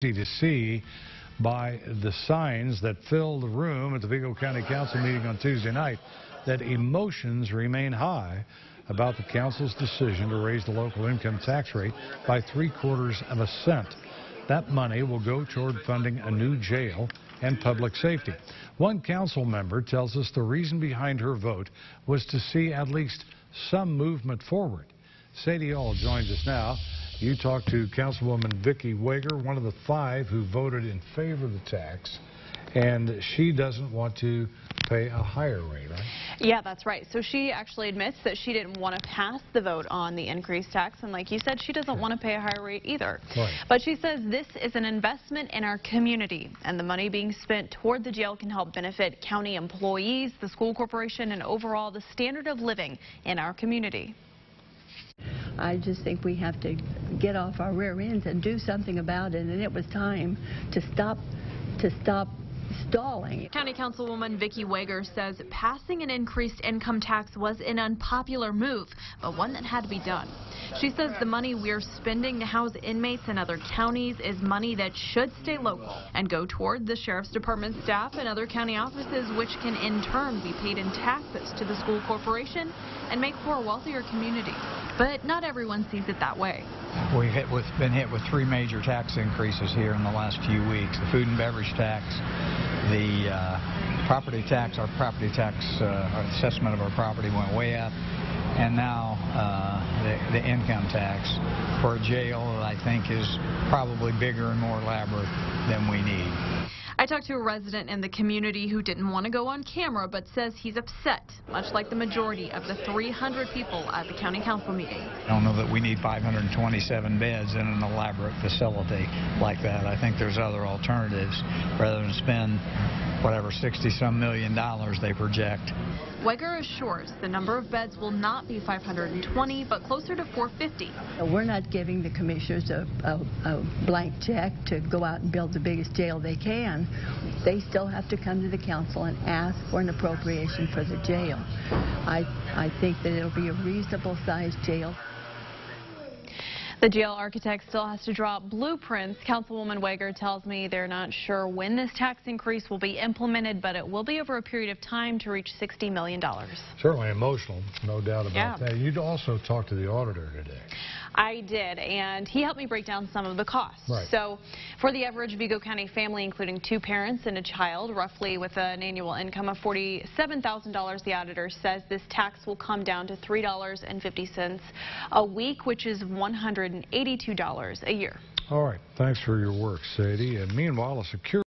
To see by the signs that filled the room at the Vigo County Council meeting on Tuesday night that emotions remain high about the council's decision to raise the local income tax rate by 3/4 of a cent. That money will go toward funding a new jail and public safety. One council member tells us the reason behind her vote was to see at least some movement forward. Sadie All joins us now. You talked to Councilwoman Vicki Wager, one of the 5 who voted in favor of the tax, and she doesn't want to pay a higher rate, right? Yeah, that's right. So she actually admits that she didn't want to pass the vote on the increased tax, and like you said, she doesn't want to pay a higher rate either. Right. But she says this is an investment in our community, and the money being spent toward the jail can help benefit county employees, the school corporation, and overall the standard of living in our community. I just think we have to get off our rear ends and do something about it, and it was time to stop stalling. County Councilwoman Vicki Wager says passing an increased income tax was an unpopular move, but one that had to be done. She says the money we're spending to house inmates in other counties is money that should stay local and go toward the Sheriff's Department staff and other county offices, which can in turn be paid in taxes to the school corporation and make for a wealthier community. But not everyone sees it that way. We've been hit with 3 major tax increases here in the last few weeks. The food and beverage tax, the property tax, our assessment of our property went way up, and now the income tax for a jail that I think is probably bigger and more elaborate than we need. I talked to a resident in the community who didn't want to go on camera, but says he's upset, much like the majority of the 300 people at the county council meeting. I don't know that we need 527 beds in an elaborate facility like that. I think there's other alternatives rather than spend whatever $60-some million they project. Wager assures the number of beds will not be 520, but closer to 450. We're not giving the commissioners a blank check to go out and build the biggest jail they can. They still have to come to the council and ask for an appropriation for the jail. I think that it'll be a reasonable sized jail. The jail architect still has to draw up blueprints. Councilwoman Wager tells me they're not sure when this tax increase will be implemented, but it will be over a period of time to reach $60 million. Certainly emotional, no doubt about that. You'd also talked to the auditor today. I did, and he helped me break down some of the costs. Right. So for the average Vigo County family, including 2 parents and a child, roughly with an annual income of $47,000, the auditor says this tax will come down to $3.50 a week, which is $182 a year. All right. Thanks for your work, Sadie. And meanwhile, a security